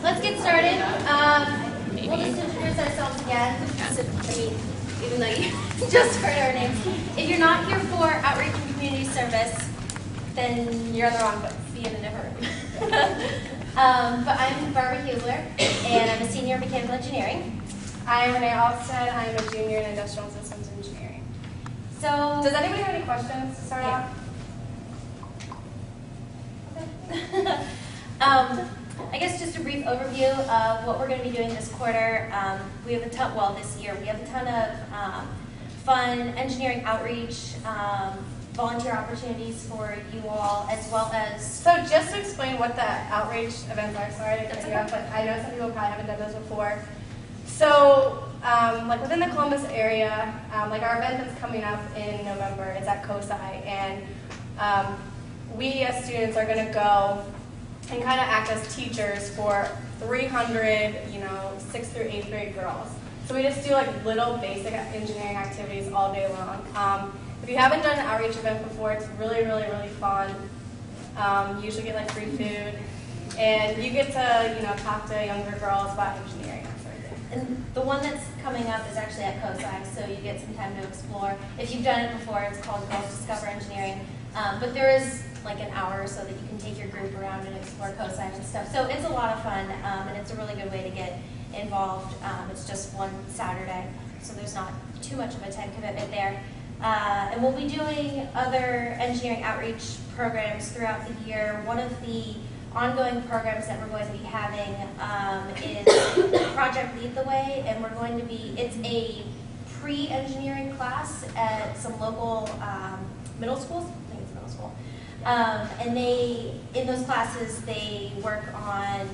let's get started. We'll just introduce ourselves again. Even though you just heard our names. If you're not here for outreach and community service, then you're on the wrong place. Be in a different room. But I'm Barbara Hugler, and I'm a senior in mechanical engineering. I'm Renee Alstead. I'm a junior in industrial systems engineering. So, does anybody have any questions to start out? I guess just a brief overview of what we're going to be doing this quarter. We have a ton, well, this year, we have a ton of fun engineering outreach, volunteer opportunities for you all, as well as... So just to explain what the outreach events are, sorry to cut you off, but I know some people probably haven't done those before. So, like within the Columbus area, like our event that's coming up in November is at COSI, and we as students are going to go and kind of act as teachers for 300, 6th through 8th grade girls. So we just do like little basic engineering activities all day long. If you haven't done an outreach event before, it's really, really, really fun. You usually get like free food, and you get to talk to younger girls about engineering, that sort of thing. And the one that's coming up is actually at COSI, so you get some time to explore. If you've done it before, it's called Girls Discover Engineering. But there is like an hour so that you can take your group around and explore COSI and stuff. So it's a lot of fun, and it's a really good way to get involved. It's just one Saturday, so there's not too much of a time commitment there. And we'll be doing other engineering outreach programs throughout the year. One of the ongoing programs that we're going to be having is Project Lead the Way, and we're going to be, it's a pre-engineering class at some local middle schools. I think it's middle school. And in those classes, they work on,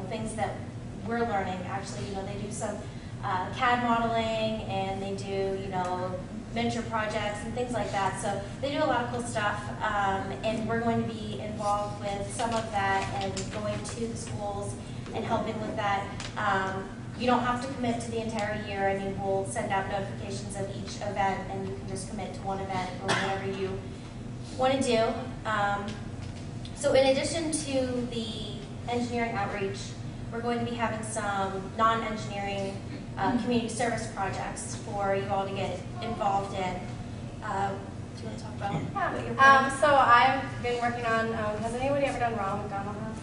things that we're learning. Actually, they do some CAD modeling, and they do, venture projects and things like that. So they do a lot of cool stuff, and we're going to be involved with some of that and going to the schools and helping with that. You don't have to commit to the entire year. I mean, we'll send out notifications of each event, and you can just commit to one event or whatever you want to do. So in addition to the engineering outreach, we're going to be having some non-engineering community service projects for you all to get involved in. Do you want to talk about what you're planning? So I've been working on, has anybody ever done Ronald McDonald House?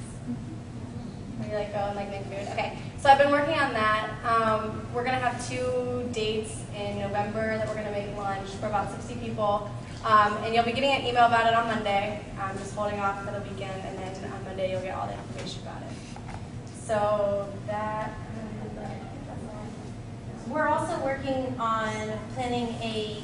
Where you like go and like make food? Okay, so I've been working on that. We're going to have 2 dates in November that we're going to make lunch for about 60 people. And you'll be getting an email about it on Monday. I'm just holding off for the weekend, and then on Monday you'll get all the information about it. So that... We're also working on planning a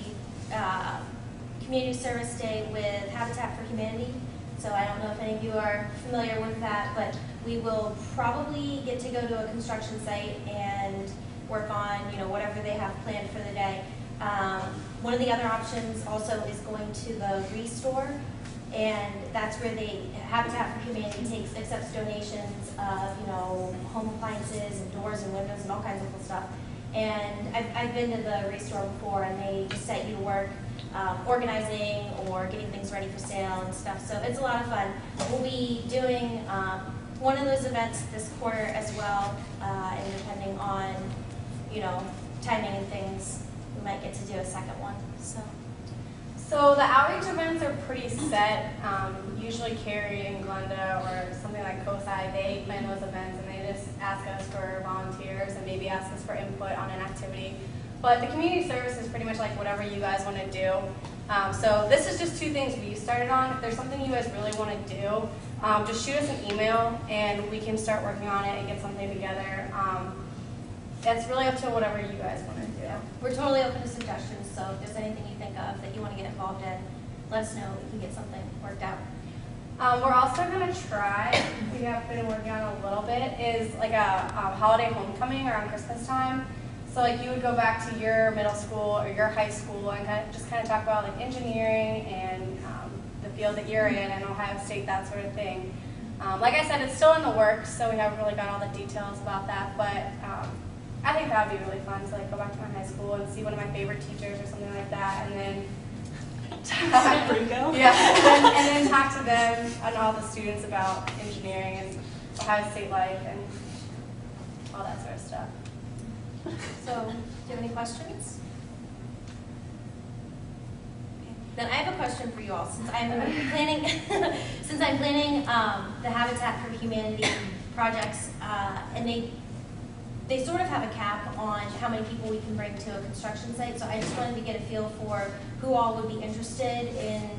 community service day with Habitat for Humanity. So I don't know if any of you are familiar with that, but we will probably get to go to a construction site and work on whatever they have planned for the day. One of the other options also is going to the Restore, and that's where Habitat for Humanity accepts donations of home appliances and doors and windows and all kinds of cool stuff. And I've been to the Restore before, and they just set you to work organizing or getting things ready for sale and stuff. So it's a lot of fun. We'll be doing one of those events this quarter as well, and depending on timing and things, we might get to do a second one. So the outreach events are pretty set. Usually Carrie and Glenda or something like COSI, they plan those events, and they just ask us for volunteers and maybe ask us for input on an activity. But the community service is pretty much like whatever you guys want to do. So this is just 2 things we started on. If there's something you guys really want to do, just shoot us an email, and we can start working on it and get something together. That's really up to whatever you guys want to do. Yeah. We're totally open to suggestions, so if there's anything you think of that you want to get involved in, let us know. We can get something worked out. We're also going to try, we have been working on a little bit, is like a holiday homecoming around Christmas time. So like you would go back to your middle school or your high school and just talk about like engineering and the field that you're in, and Ohio State, that sort of thing. Like I said, it's still in the works, so we haven't really got all the details about that, but I think that would be really fun to like go back to my high school and see one of my favorite teachers or something like that, and then Brinko? Yeah, and then talk to them and all the students about engineering and Ohio State Life and all that sort of stuff. So, do you have any questions? Okay. Then I have a question for you all. Since I'm planning, the Habitat for Humanity projects, and they sort of have a cap on how many people we can bring to a construction site. So I just wanted to get a feel for who all would be interested in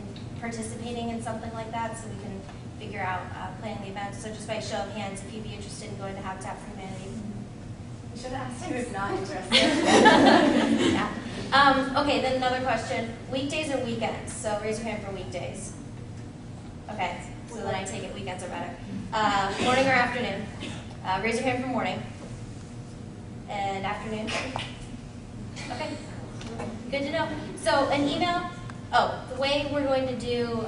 participating in something like that, so we can figure out planning the event. So just by show of hands, if you'd be interested in going to Habitat for Humanity. You should have asked who's not interested. Yeah. Okay, then another question. Weekdays or weekends? So raise your hand for weekdays. Okay, so then I take it weekends are better. Morning or afternoon? Raise your hand for morning. And afternoon? Okay, good to know. So an email, the way we're going to do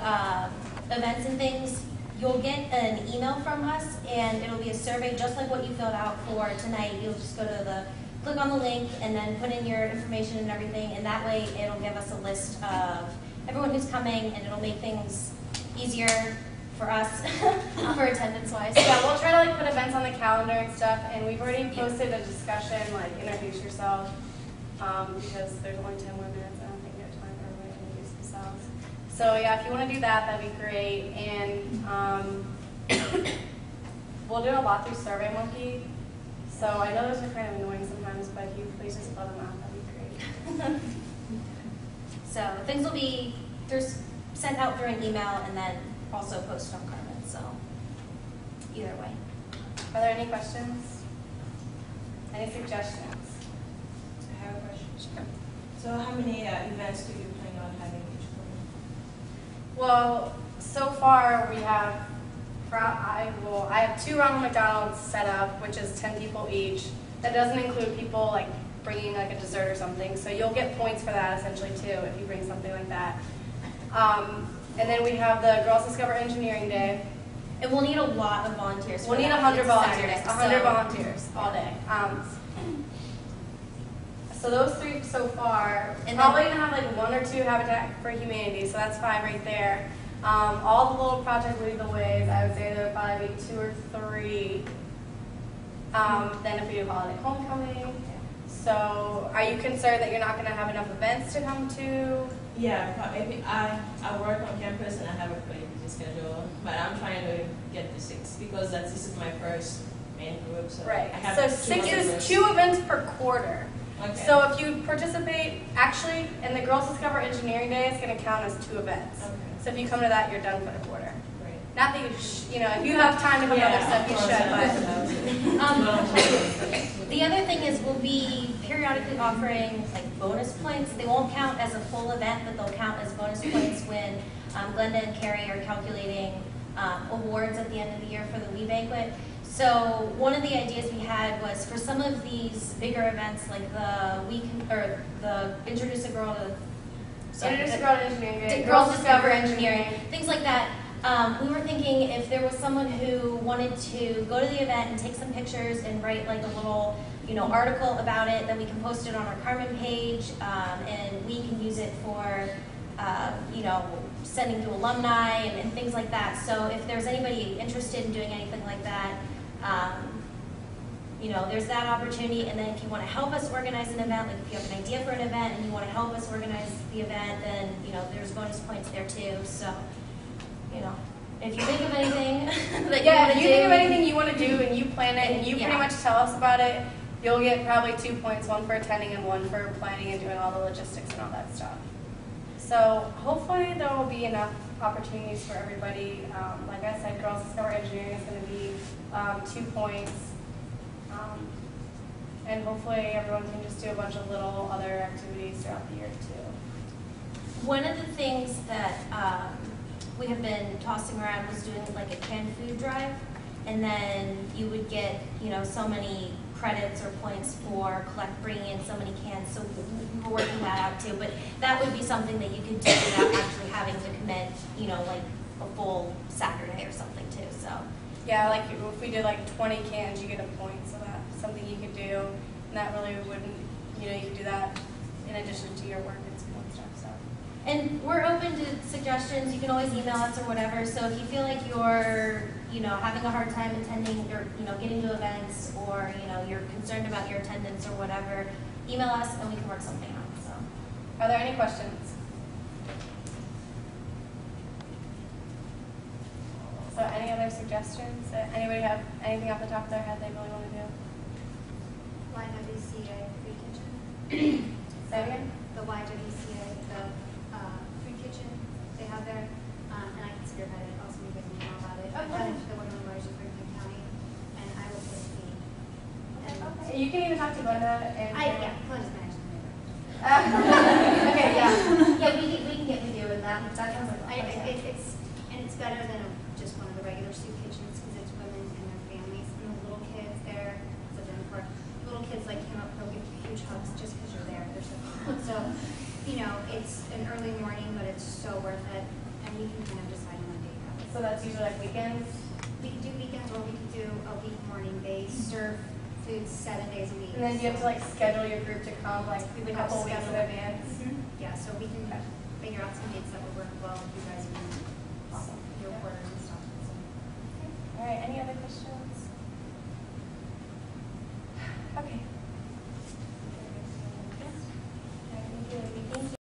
events and things, you'll get an email from us, and it'll be a survey just like what you filled out for tonight. You'll just go to click on the link and then put in your information and everything, and that way it'll give us a list of everyone who's coming, and it'll make things easier for us for attendance-wise. Yeah, we'll try to put events on the calendar and stuff, and we've already posted a discussion, introduce yourself, because there's only 10 more minutes. I don't think we have time for everybody to introduce themselves. So yeah, if you want to do that, that'd be great. And we'll do a lot through SurveyMonkey. So I know those are kind of annoying sometimes, but if you please just fill them out, that'd be great. So things will be sent out through an email and then also posted on Carmen. So either way. Are there any questions? Any suggestions? I have a question. Sure. So how many events do you plan on having each quarter? Well, so far we have, I have 2 Ronald McDonald's set up, which is 10 people each. That doesn't include people bringing a dessert or something. So you'll get points for that essentially too if you bring something like that. And then we have the Girls Discover Engineering Day. And we'll need a lot of volunteers. We'll need 100 volunteers, 100 volunteers all day. So those 3 so far, and probably gonna have 1 or 2 Habitat for Humanity, so that's 5 right there. All the little project lead the ways, I would say there would probably be 2 or 3. Then if we do holiday homecoming. So are you concerned that you're not gonna have enough events to come to? Yeah, I work on campus and I have a pretty busy schedule, but I'm trying to get to 6 because this is my first main group. So Right. I have So 2 6 is members. 2 events per quarter. Okay. So if you participate, actually, in the Girls Discover Engineering Day, it's going to count as 2 events. Okay. So if you come to that, you're done for the quarter. Great. Not that if you have time to come to other stuff, you should, but. The other thing is we'll be periodically offering bonus points. They won't count as a full event, but they'll count as bonus points when Glenda and Carrie are calculating awards at the end of the year for the We Banquet. So one of the ideas we had was for some of these bigger events, like the Introduce a Girl to Introduce a Girl to Engineering Day, Girls Discover Engineering, things like that. We were thinking if there was someone who wanted to go to the event and take some pictures and write a little, article about it, then we can post it on our Carmen page, and we can use it for, sending to alumni and things like that. So if there's anybody interested in doing anything like that, there's that opportunity. And then if you want to help us organize an event, if you have an idea for an event and you want to help us organize the event, then there's bonus points there too. So, if you think of anything that you want to do. If you think of anything you want to do and you plan it and you pretty much tell us about it, you'll get probably 2 points, 1 for attending and 1 for planning and doing all the logistics and all that stuff. So hopefully there will be enough opportunities for everybody. Like I said, Girls Discover Engineering is going to be 2 points. And hopefully everyone can just do a bunch of little other activities throughout the year too. One of the things that we have been tossing around was doing a canned food drive, and then you would get so many credits or points for bringing in so many cans. So we're working that out too. But that would be something that you could do without actually having to commit a full Saturday or something too. So yeah, if we did 20 cans, you get a point. So that's something you could do, and that really wouldn't you could do that in addition to your work and school and stuff. So. And we're open to suggestions. You can always email us or whatever. So if you feel like you're, having a hard time attending or, getting to events, or, you're concerned about your attendance or whatever, email us and we can work something out. So, Are there any questions? So any other suggestions? Anybody have anything off the top of their head they really want to do? YWCA free kitchen. Say again? The YWCA, the free kitchen they have there, and I can spearhead it. I'll send you guys an email about it. I've done it to the Women Lawyers of Franklin County, and I will pay a fee. And You can even talk to Glenda and. yeah, Glenda's managing the neighborhood. Okay, yeah. yeah, we can get with you with that. That sounds like It's better than just one of the regular soup kitchens because it's women and their families and the little kids there. So then for little kids like came up, they'll give you huge hugs just because you're there. They're so cute. So, it's an early morning, but it's so worth it, and we can kind of decide on a date. So that's usually like weekends? We can do weekends or we can do a week morning. They serve food 7 days a week. And then do you have to like schedule your group to come like We would a have to couple weeks in schedule it. advance? Yeah, so we can figure out some dates that would work well with you guys. And